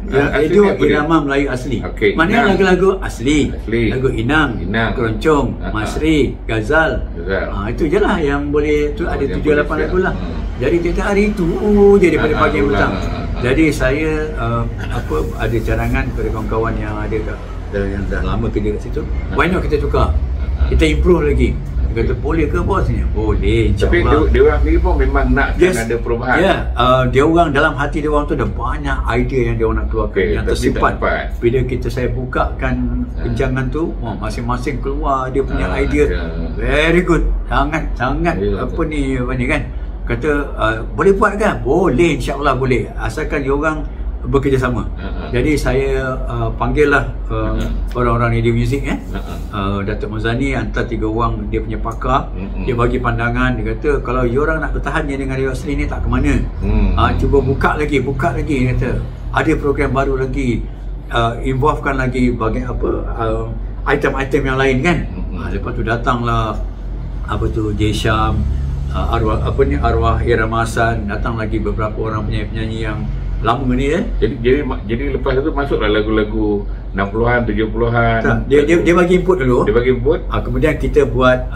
Radio Irama Melayu Asli. Maknanya lagu-lagu asli. Lagu Inang, Keroncong, Masri, Ghazal. Itu je lah yang boleh. Tu ada 7-8 lagu lah. Jadi tiap hari tu je daripada pagi petang. Jadi saya ada cadangan kepada kawan-kawan yang ada yang dah lama kerja kat situ. Why not kita tukar? Kita improve lagi. Dia kata boleh ke bos ni? Boleh, insyaAllah. Tapi dia orang sendiri pun memang nakkan ada perubahan. Dia orang dalam hati dia orang tu ada banyak idea yang dia orang nak keluarkan yang tersimpan. Bila saya bukakan kencangan tu, masing-masing keluar dia punya idea. Very good. Sangat apa ni kan. Kata boleh buat kan? Boleh, insyaAllah boleh. Asalkan dia orang bekerjasama. Jadi saya panggil lah orang-orang radio music Datuk Mazani hantar 3 orang dia punya pakar. Dia bagi pandangan, dia kata kalau you orang nak bertahan dengan radio asli ni tak ke mana. Cuba buka lagi dia kata. Ada program baru lagi, involvekan lagi bagi item-item yang lain kan. Lepas tu datanglah Jay Syam, arwah Irama Hasan, datang lagi beberapa orang penyanyi yang lama ni Jadi lepas itu masuklah lagu-lagu 60-an, 70-an. Dia bagi input dulu. Kemudian kita buat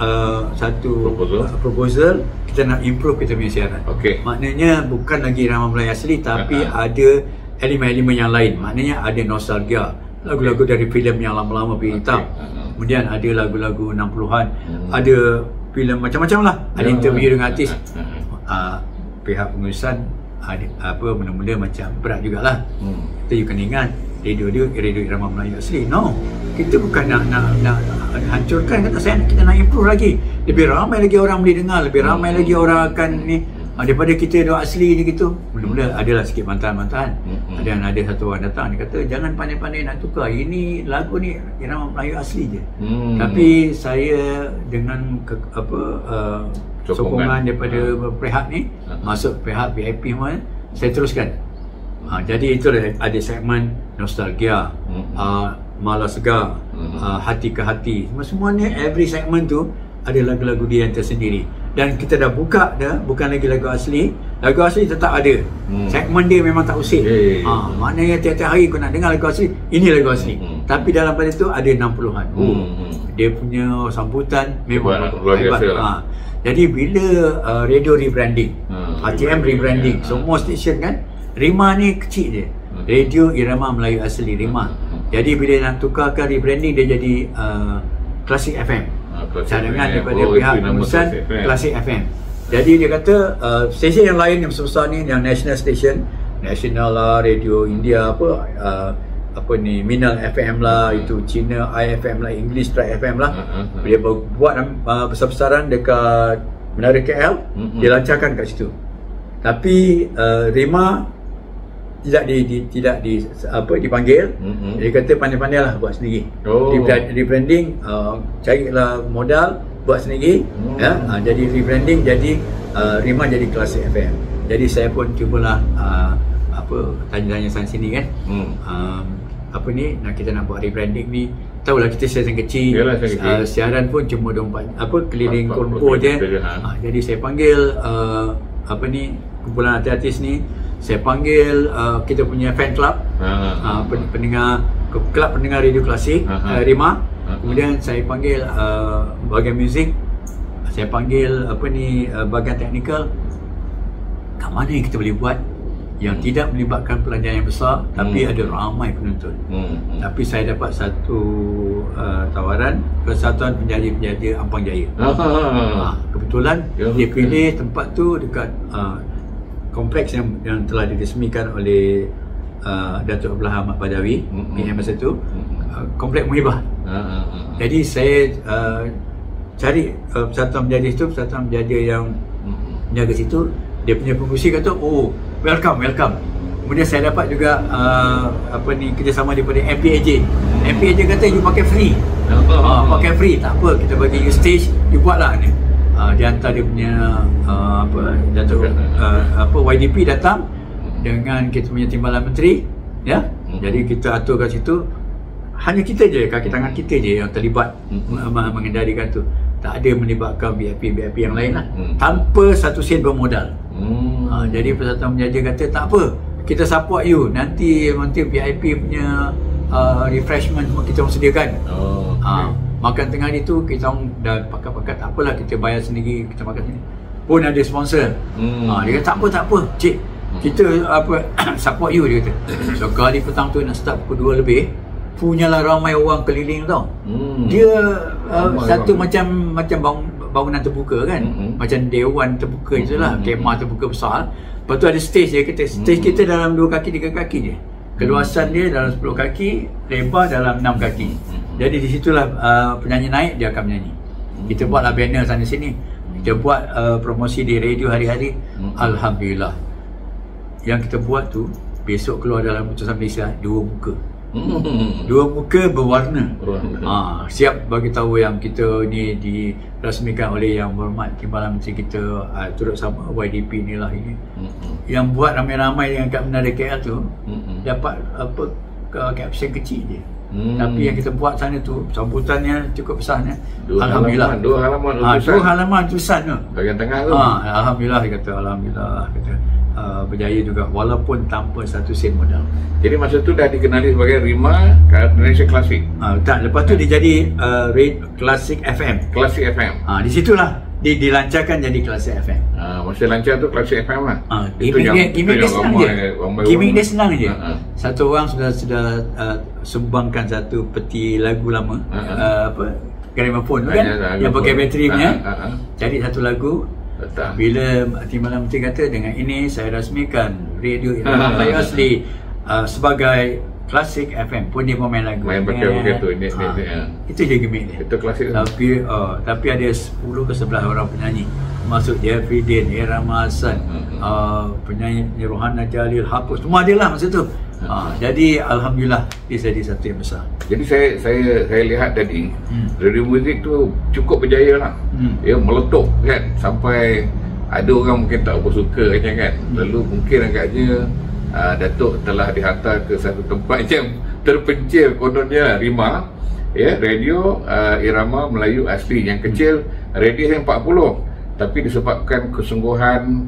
satu proposal. Kita nak improve kita punya siaran. Maknanya bukan lagi Irama Melayu Asli, tapi ada elemen-elemen yang lain. Maknanya ada nostalgia, lagu-lagu dari filem yang lama-lama film hitam. Kemudian ada lagu-lagu 60-an, ada filem macam-macam lah. Ada interview dengan artis. Pihak pengurusan mula-mula macam berat jugalah. Kita you kena ingat radio Irama Melayu Asli. No, kita bukan nak hancurkan, kita nak improve lagi. Lebih ramai lagi orang boleh dengar, lebih ramai lagi orang akan ni daripada kita dua asli je gitu. Mula-mula adalah sikit bantahan-bantahan. Ada satu orang datang, dia kata jangan pandai-pandai nak tukar, ini lagu ni Irama Melayu Asli je. Tapi saya dengan sokongan daripada pihak ni, masuk pihak VIP semua, saya teruskan. Jadi itu ada segmen nostalgia, malas segar, hati ke hati, semuanya every segmen tu ada lagu-lagu dia yang tersendiri. Dan kita dah buka dah, bukan lagi lagu asli. Lagu asli tetap ada. Segmen dia memang tak usik. Maknanya tiap-tiap hari kau nak dengar lagu asli, ini lagu asli. Tapi dalam pada tu ada 60-an. Dia punya sambutan memang hebat. Jadi bila radio rebranding, RTM rebranding, semua stesen kan, Rima ni kecil je. Radio Irama Melayu Asli, Rima. Jadi bila nak tukarkan rebranding, dia jadi Classic FM. Cadangan daripada pihak pengurusan Classic FM. Jadi dia kata stesen yang lain yang besar ni, yang national station, national lah, Radio India Minal FM lah, itu Cina IFM lah, English Strike FM lah. Dia buat besar-besaran dekat Menara KL, dia lancarkan kat situ. Tapi Rima tidak dipanggil. Dia kata pandai-pandai lah buat sendiri. Rebranding, carilah modal, buat sendiri. Jadi rebranding, jadi Rima jadi Classic FM. Jadi saya pun cubalah tanya-tanya sana sini kan. Kita nak buat rebranding ni, tahulah kita stesen kecil. Siaran pun cuma 24 keliling Kuala Lumpur je. Jadi saya panggil kumpulan artis ni, saya panggil kita punya fan club, kelab pendengar radio klasik, Rima. Kemudian saya panggil bahagian muzik, saya panggil bahagian teknikal. Kat mana yang kita boleh buat yang tidak melibatkan pelanjangan yang besar, tapi ada ramai penonton. Tapi saya dapat satu tawaran Persatuan Penjaja-Penjaja Ampang Jaya. Kebetulan dia pilih tempat tu dekat kompleks yang telah diresmikan oleh Datuk Abdullah Ahmad Badawi, PM masa tu, kompleks Muhibah. Jadi saya cari persatuan menjaja situ, persatuan menjaja yang menjaga situ, dia punya pengurusi kata, oh welcome. Kemudian saya dapat juga kerjasama daripada MPAJ. MPAJ kata you pakai free. Pakai free, tak apa, kita bagi you stage, you buatlah ni. Dia hantar dia punya YDP datang dengan kita punya timbalan menteri, ya. Jadi kita atur kat situ, hanya kita je, kaki tangan kita je yang terlibat mengendalikan tu. Tak ada melibatkan VIP yang lain lah, tanpa satu sen bermodal. Jadi persatuan menjaja kata tak apa, kita support you, nanti VIP punya refreshment semua kita orang sediakan. Makan tengah hari tu kita orang dah pakat-pakat, tak apalah, kita bayar sendiri, kita makan sendiri. Pun ada sponsor. Dia kata tak apa cik, kita support you, dia kata. So kali petang tu nak start pukul 2 lebih, punyalah ramai orang keliling tau. Dia satu macam bangunan terbuka kan, macam dewan terbuka je lah, kemah terbuka besar. Lepas tu ada stage, dia kata stage kita dalam 2 kaki 3 kaki je, keluasan dia dalam 10 kaki, lebar dalam 6 kaki. Jadi di situlah penyanyi naik, dia akan menyanyi. Kita buatlah banner sana sini, kita buat promosi di radio hari-hari. Alhamdulillah, yang kita buat tu besok keluar dalam Putusan Malaysia 2 muka. 2 muka berwarna. Siap bagi tahu yang kita ni dirasmikan oleh Yang Berhormat Timbalan Menteri kita, turut sama YDP ni lah ini. Yang buat ramai-ramai yang kat Menara KL tu dapat caption kecil je. Tapi yang kita buat sana tu, sambutannya cukup besarnya. Alhamdulillah. 2 halaman tulisan tu. Bahagian tengah tu. Alhamdulillah, dia kata. Alhamdulillah, kata. Berjaya juga walaupun tanpa satu sen modal. Jadi masa tu dah dikenali sebagai RIMA Malaysia Classic. Tak, lepas tu dia jadi Classic FM. Classic FM. Di situlah dilancarkan jadi Classic FM. Masa lancar tu Classic FM lah. Gimmick dia senang je. Satu orang sudah sumbangkan satu peti lagu lama, gramophone tu kan, yang pakai bateri punya. Cari satu lagu. Bila Timbalan Menteri kata, dengan ini saya rasmikan Radio Irama Melayu Asli sebagai Classic FM, pun dia main lagu. Main pakai tu. Itu je gimmick dia. Itu klasik. Tapi ada 10 ke 11 orang penyanyi, masuk Jeffrey Dean, Irama Hasan, penyanyi Rohana Jalil, Hapus, semua ada lah masa tu. Jadi Alhamdulillah dia jadi satu yang besar. Jadi saya lihat tadi radio muzik tu cukup berjaya lah. Ya, meletup kan, sampai ada orang mungkin tak apa suka kan. Lalu mungkin agaknya Datuk telah dihantar ke satu tempat yang terpencil kononnya, RIMA, ya, Radio Irama Melayu Asli, yang kecil, radio yang 40, tapi disebabkan kesungguhan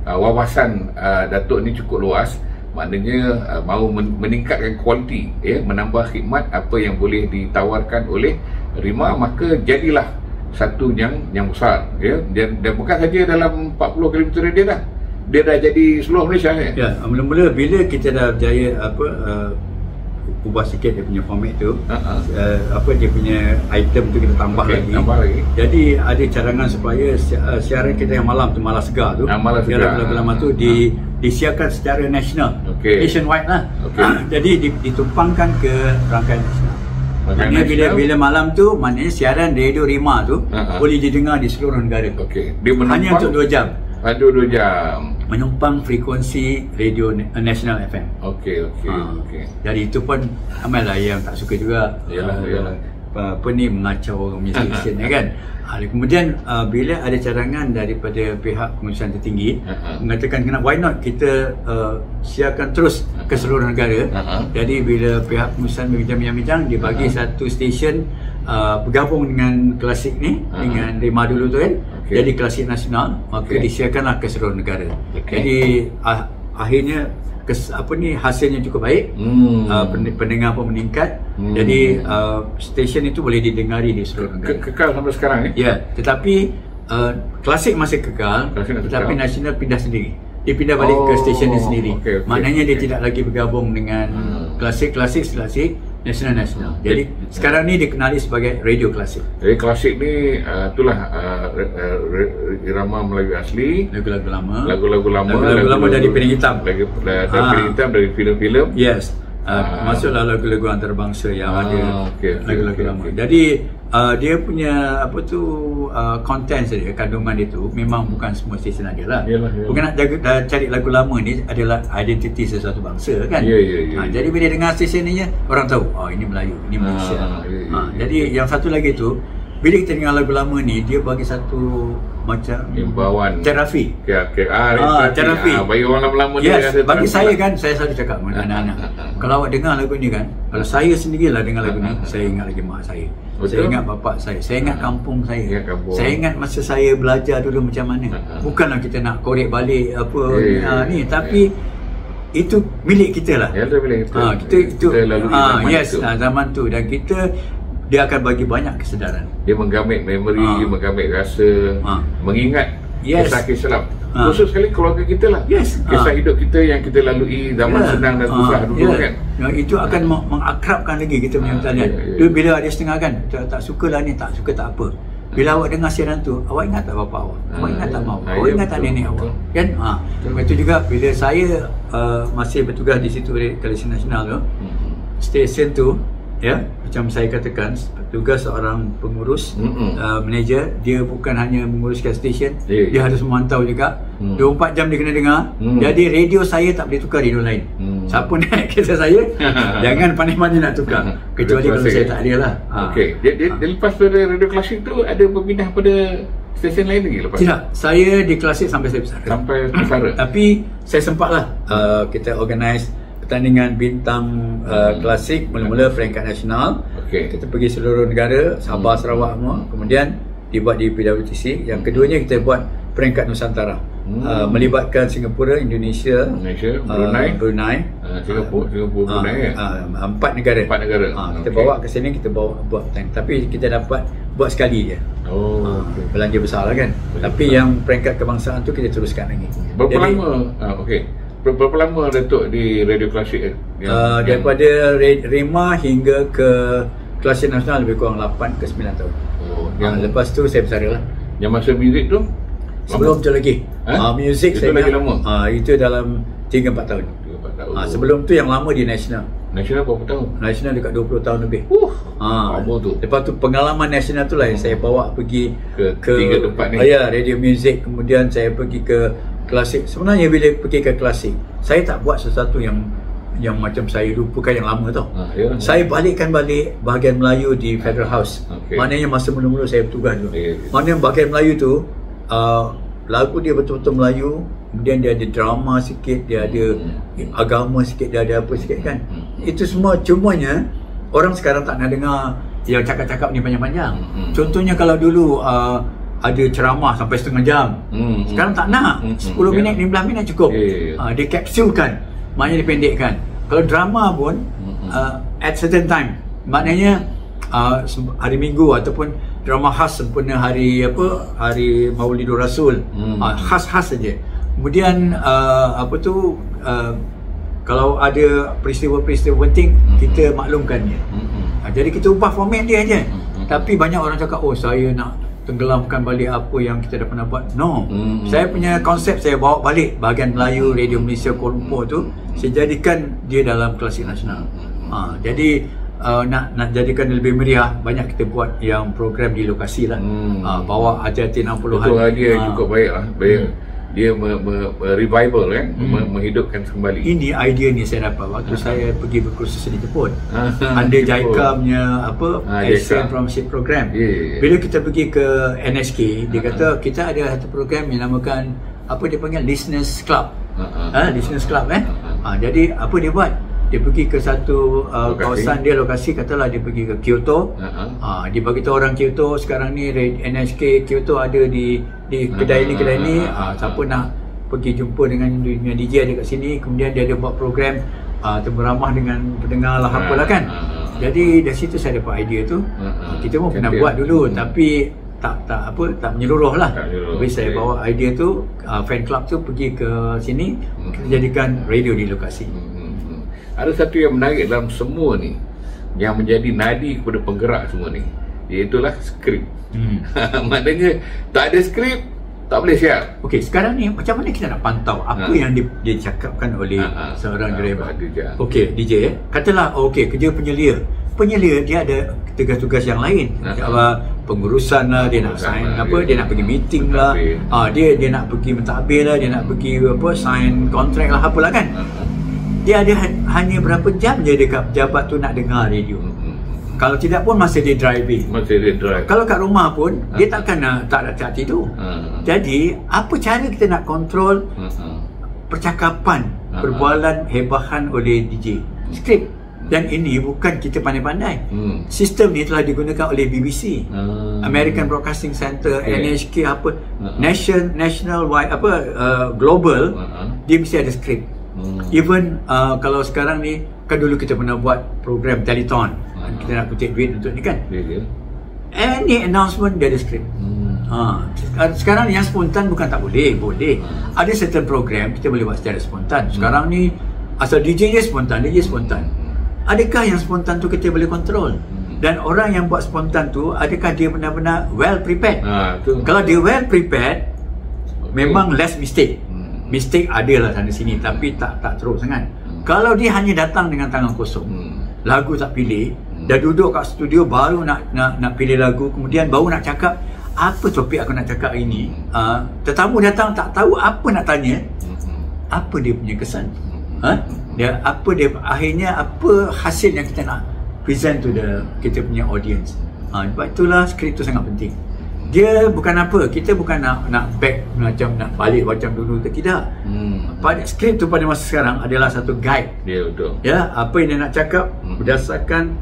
wawasan Datuk ni cukup luas. Maknanya mahu meningkatkan kualiti, ya, menambah khidmat apa yang boleh ditawarkan oleh RIMA, maka jadilah satu yang besar, ya. Dan bukan saja dalam 40 km dia dah jadi seluruh Malaysia, ya. Ya, mula-mula bila kita dah berjaya ubah sikit dia punya format tu, dia punya item tu kita tambah lagi. Jadi ada cadangan supaya siaran kita yang malam tu, Malas Segar tu, lagu lama tu disiarkan secara nasional, nationwide lah. Jadi ditumpangkan ke rangkaian nasional. Maknanya bila malam tu, maknanya siaran radio RIMA tu boleh didengar di seluruh negara. Hanya untuk 2 jam. 2 jam menumpang frekuensi radio nasional FM. Jadi itu pun ramailah yang tak suka juga. Yalah. Mengacau orang punya station, kan. Kemudian bila ada cadangan daripada pihak pengurusan tertinggi mengatakan why not kita siarkan terus ke seluruh negara. Jadi bila pihak pengurusan berbincang-bincang, dia bagi satu stesen bergabung dengan Klasik ni, dengan RIMA dulu tu kan, jadi Klasik Nasional, maka disiarkanlah ke seluruh negara. Jadi akhirnya hasilnya cukup baik. Pendengar pun meningkat. Jadi stesen itu boleh didengari di seluruh negara. Kekal sampai sekarang, ya. Tetapi Klasik masih kekal, tetapi nasional pindah sendiri. Dia pindah balik ke stesen dia sendiri. Maknanya dia tidak lagi bergabung dengan Klasik nasional. Jadi sekarang ni dikenali sebagai Radio Klasik. Jadi Klasik ni itulah Irama Melayu Asli, lagu-lagu lama dari Piring Hitam, dari Piring Hitam, dari filem-filem. Yes. Masuklah lagu-lagu antarabangsa yang ada, lagu-lagu lama. Jadi dia punya apa tu content dia, kandungan dia tu memang bukan semua stesen ada lah. Yalah. Bukan nak cari lagu lama ni adalah identiti sesuatu bangsa kan. Jadi bila dengar stesen ni orang tahu ini Melayu, ini Malaysia. Jadi yang satu lagi tu, bila kita dengar lagu lama ni, dia bagi satu macam imbauan terapi. Terapi. Bagi orang lama-lama dia bagi saya kan, saya selalu cakap dengan anak-anak, kalau awak dengar lagu ni kan, kalau saya sendirilah dengar lagu ni, saya ingat lagi mak saya. Saya ingat bapak saya ingat kampung saya. Saya ingat masa saya belajar dulu macam mana. Bukanlah kita nak korek balik apa ni, tapi itu milik kita lah. Kita lalui zaman tu, dan dia akan bagi banyak kesedaran. Dia menggamit memori, menggamit rasa, mengingat kisah-kisah Islam. Khusus sekali keluarga kita lah. Kisah hidup kita yang kita lalui zaman senang dan susah dulu kan. Itu akan mengakrabkan lagi kita punya talian. Bila ada setengah kan, tak suka lah ni, tak suka tak apa. Bila awak dengar siaran tu, awak ingat tak bapa awak? Awak ingat tak mak awak? Awak ingat tak nenek awak? Kan? Itu juga bila saya masih bertugas di situ Televisi Nasional tu, stesen tu, macam saya katakan, tugas seorang pengurus, manager, dia bukan hanya menguruskan stesen, dia harus memantau juga. 24 jam dia kena dengar. Jadi radio saya tak boleh tukar radio lain. Siapa naik kereta saya, jangan pandai-pandai nak tukar, kecuali kalau saya tak ada lah. Dia lepas pada radio klasik tu, ada berpindah pada stesen lain lagi lepas? Tidak, saya di klasik sampai saya besar. Sampai besar. Tapi saya sempat lah, kita organise pertandingan bintang klasik, mula-mula peringkat nasional. Kita pergi seluruh negara, Sabah, Sarawak semua. Kemudian dibuat di PWTC. Yang keduanya kita buat peringkat Nusantara, melibatkan Singapura, Indonesia, Brunei, Singapura, Brunei. 4 negara. Kita bawa ke sini, kita bawa buat pertandingan. Tapi kita dapat buat bersekali je. Belanja besar lah kan. Tapi yang peringkat kebangsaan tu kita teruskan lagi. Berapa lama Datuk di radio klasik? Daripada Rema hingga ke klasik nasional lebih kurang 8 ke 9 tahun. Lepas tu saya bersara lah. Yang masa muzik tu? Sebelum tu lagi. Muzik itu saya lagi lama? Itu dalam 3-4 tahun. Sebelum tu yang lama di nasional. Nasional berapa tahun? Nasional dekat 20 tahun lebih. Lama tu. Lepas tu pengalaman nasional tu lah yang saya bawa pergi ke 3 tempat ni. Radio muzik. Kemudian saya pergi ke klasik. Sebenarnya bila pergi ke klasik, saya tak buat sesuatu yang macam saya lupakan yang lama tau. Saya balikkan balik bahagian Melayu di Federal House. Maknanya masa mula-mula saya bertugas tu. Maknanya bahagian Melayu tu, lagu dia betul-betul Melayu, kemudian dia ada drama sikit, dia ada agama sikit, dia ada apa sikit kan. Itu semua, cumanya orang sekarang tak nak dengar yang cakap-cakap ni panjang-panjang. Contohnya kalau dulu ada ceramah sampai setengah jam, sekarang tak nak. 10 minit, 15 minit cukup. Dia kapsulkan, maknanya dipendekkan. Kalau drama pun at certain time, maknanya hari Minggu ataupun drama khas sempena hari Maulidur Rasul, khas-khas saja. Kemudian kalau ada peristiwa-peristiwa penting, kita maklumkannya. Jadi kita ubah format dia aja. Tapi banyak orang cakap, saya nak tenggelamkan balik apa yang kita dah pernah buat. Saya punya konsep, saya bawa balik bahagian Melayu Radio Malaysia Kuala Lumpur tu, saya jadikan dia dalam klasik nasional. Jadi nak jadikan dia lebih meriah, banyak kita buat yang program di lokasi lah. Bawa hati-hati 60-an. Itu dia cukup baik lah. Dia revival kan, menghidupkan kembali. Ini idea ni saya dapat waktu saya pergi berkursus di Jepun. Ada JICA punya Asian Promotion Program. Bila kita pergi ke NSK, dia kata kita ada satu program yang namakan dia panggil Listeners Club. Listeners Club jadi apa dia buat? Dia pergi ke satu kawasan dia, lokasi, katalah dia pergi ke Kyoto. Dia bagi tahu orang Kyoto sekarang ni NSK Kyoto ada di kedai ni, siapa nak pergi jumpa dengan DJ ada kat sini. Kemudian dia ada buat program beramah dengan pendengar lah apalah kan. Jadi dari situ saya dapat idea tu. Kita pun pernah buat dulu, tapi tak menyeluruh lah. Tapi saya bawa idea tu, fan club tu pergi ke sini, kita jadikan radio di lokasi. Ada satu yang menarik dalam semua ni, yang menjadi nadi kepada penggerak semua ni, iaitulah skrip. Maknanya tak ada skrip, tak boleh siar. Okey, sekarang ni macam mana kita nak pantau apa yang dicakapkan oleh seorang driver? DJ. Okey, DJ katalah kerja penyelia. penyelia dia ada tugas-tugas yang lain. Pengurusan lah, dia nak sign dia nak pergi meeting lah, dia nak pergi mentadbir lah, dia nak pergi sign kontrak lah, apalah kan. Dia ada hanya berapa jam je dekat pejabat tu nak dengar radio. Kalau tidak pun masa dia driving. Kalau kat rumah pun dia takkan tak tidur. Jadi apa cara kita nak kontrol percakapan, perbualan hebahan oleh DJ? Skrip. Dan ini bukan kita pandai-pandai. Sistem ni telah digunakan oleh BBC, American Broadcasting Center, NHK national wide global, dia mesti ada skrip. Even kalau sekarang ni, kan dulu kita pernah buat program telethon, kita nak kutip duit untuk ni kan. Any announcement dia ada skrip. Sekarang yang spontan bukan tak boleh. Ada certain program kita boleh buat secara spontan. Sekarang ni asal DJ je spontan. Adakah yang spontan tu kita boleh kontrol? Dan orang yang buat spontan tu, adakah dia benar-benar well prepared? Kalau dia well prepared, memang less mistake. Mistake ada lah sana sini, tapi tak teruk sangat. Kalau dia hanya datang dengan tangan kosong, lagu tak pilih, dah duduk kat studio baru nak pilih lagu, kemudian baru nak cakap apa topik aku nak cakap hari ni, tetamu datang tak tahu apa nak tanya, apa dia punya kesan? Akhirnya apa hasil yang kita nak present to kita punya audience. Sebab itulah skrip tu sangat penting. Dia bukan apa, kita bukan nak back macam nak balik macam dulu, tidak. Pada skrip tu pada masa sekarang adalah satu guide. Betul. Apa yang dia nak cakap berdasarkan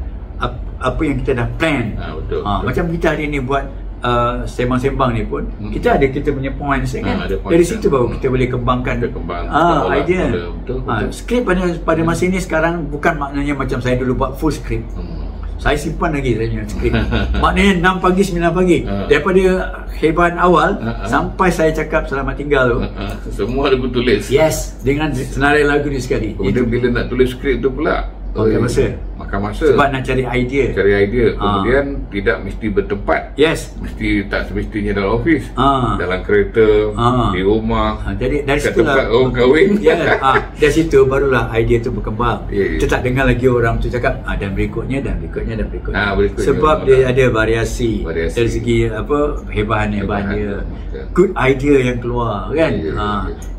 apa yang kita dah plan. Betul. Macam kita hari ni buat sembang-sembang ni pun, kita punya points kan. Dari situ baru kita boleh kembangkan idea. Skrip pada masa ini sekarang bukan maknanya macam saya dulu buat full skrip. Saya simpan lagi saya punya skrip. Maknanya 6 pagi 9 pagi. Daripada hebat awal sampai saya cakap selamat tinggal tu, semua ada tulis. Yes, dengan senarai lagu ni sekali. Kemudian bila nak tulis skrip tu pula makan masa. Sebab nak cari idea. Kemudian tidak mesti bertempat. Yes. Tak semestinya dalam office. Dalam kereta, di rumah. Jadi dari situ tempat orang kahwin. Dari situ barulah idea tu berkembang. Kita tak dengar lagi orang tu cakap dan berikutnya. Sebab dia ada variasi. Dari segi hebahan dia. Good idea yang keluar kan.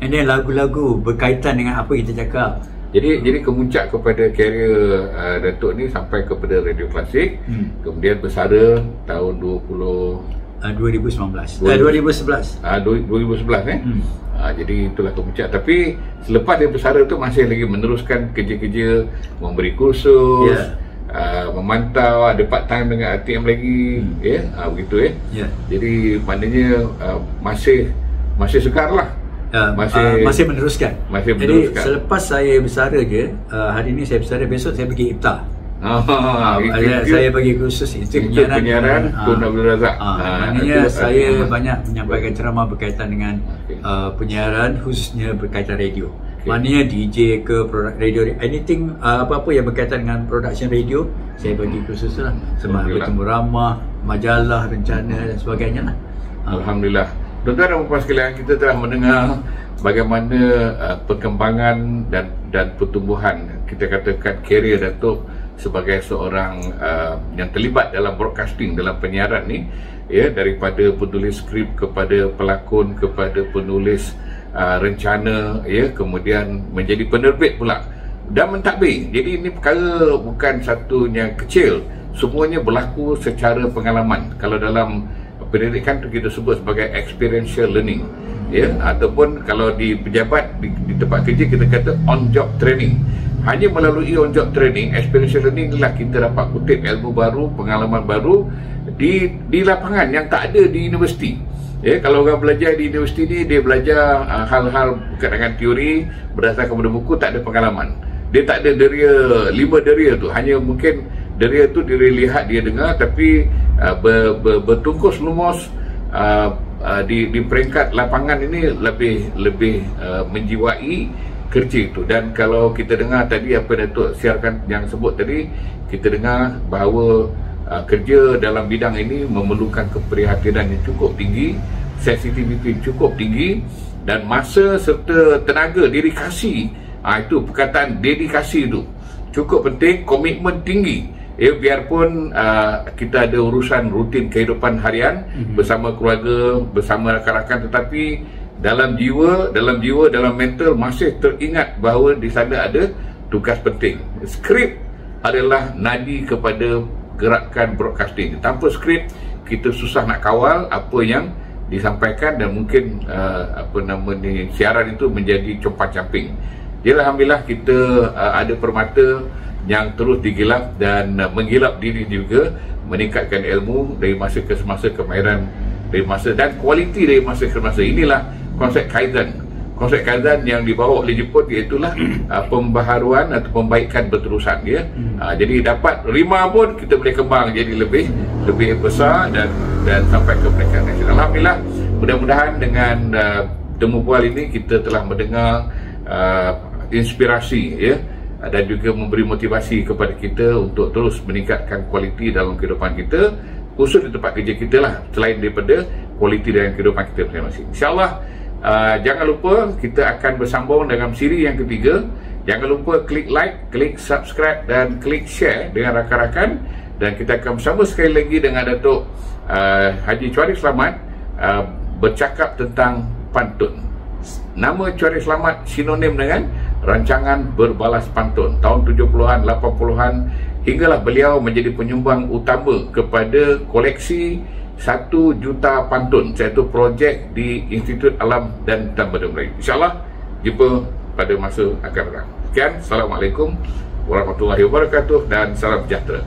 And then lagu-lagu berkaitan dengan apa kita cakap. Jadi kemuncak kepada karier Datuk ni sampai kepada radio klasik, kemudian bersara tahun 2011. Jadi itulah kemuncak. Tapi selepas dia bersara tu masih lagi meneruskan kerja-kerja, memberi kursus, memantau, ada part time dengan RTM lagi, begitu Jadi maknanya masih segar lah. Masih meneruskan. Jadi selepas saya bersara je, hari ni saya bersara, besok saya pergi iftar. Saya bagi kursus itu penyiaran Tun Abdul Razak. Maknanya saya banyak menyampaikan ceramah berkaitan dengan penyiaran, khususnya berkaitan radio. Maknanya DJ ke produk radio, anything apa-apa yang berkaitan dengan production radio, saya bagi kursus lah. Sama bertemu ramah, majalah, rencana dan sebagainya lah. Alhamdulillah. Tuan-tuan dan puan sekalian, kita telah mendengar bagaimana perkembangan dan pertumbuhan, kita katakan karier Datuk sebagai seorang yang terlibat dalam broadcasting, dalam penyiaran ni, daripada penulis skrip kepada pelakon, kepada penulis rencana, kemudian menjadi penerbit pula dan mentadbir. Jadi ini perkara bukan satu yang kecil, semuanya berlaku secara pengalaman. Kalau dalam pendidikan tu kita sebut sebagai experiential learning, ataupun kalau di pejabat di tempat kerja kita kata on job training. Hanya melalui on job training, experiential learning inilah kita dapat kutip ilmu baru, pengalaman baru di lapangan yang tak ada di universiti. Kalau orang belajar di universiti ni, dia belajar hal-hal berkaitan dengan teori berdasarkan pada buku, tak ada pengalaman. Dia tak ada deria, 5 deria tu, hanya mungkin deria tu dia lihat, dia dengar, tapi bertungkus lumus di peringkat lapangan ini lebih menjiwai kerja itu. Dan kalau kita dengar tadi apa Datuk siarkan yang sebut tadi, kita dengar bahawa kerja dalam bidang ini memerlukan keprihatinan yang cukup tinggi, sensitiviti cukup tinggi, dan masa serta tenaga, dedikasi. Itu perkataan dedikasi itu cukup penting, komitmen tinggi. biarpun kita ada urusan rutin kehidupan harian bersama keluarga, bersama rakan-rakan, tetapi dalam jiwa, dalam mental masih teringat bahawa di sana ada tugas penting. Skrip adalah nadi kepada gerakan broadcasting. Tanpa skrip, kita susah nak kawal apa yang disampaikan dan mungkin siaran itu menjadi compang-camping. Jadi alhamdulillah kita ada permata yang terus digilap dan menggilap diri juga, meningkatkan ilmu dari masa ke semasa, kemahiran dari masa dan kualiti dari masa ke masa. Inilah konsep Kaizen. Konsep Kaizen yang dibawa oleh Jepun, iaitulah pembaharuan atau pembaikan berterusan, ya. Jadi dapat 5 pun kita boleh kembang jadi lebih besar dan sampai ke peringkat nasional. Alhamdulillah, mudah-mudahan dengan temu bual ini kita telah mendengar inspirasi, ya, dan juga memberi motivasi kepada kita untuk terus meningkatkan kualiti dalam kehidupan kita, khusus di tempat kerja kita lah, selain daripada kualiti dalam kehidupan kita masing-masing. InsyaAllah, jangan lupa kita akan bersambung dengan siri yang ketiga. Jangan lupa klik like, klik subscribe dan klik share dengan rakan-rakan, dan kita akan bersama sekali lagi dengan Datuk Haji Chuari Selamat bercakap tentang pantun. Nama Chuari Selamat sinonim dengan rancangan berbalas pantun. Tahun 70-an, 80-an hinggalah beliau menjadi penyumbang utama kepada koleksi 1 juta pantun, iaitu projek di Institut Alam dan Budaya Melayu. InsyaAllah jumpa pada masa akan datang. Sekian, Assalamualaikum warahmatullahi wabarakatuh dan salam sejahtera.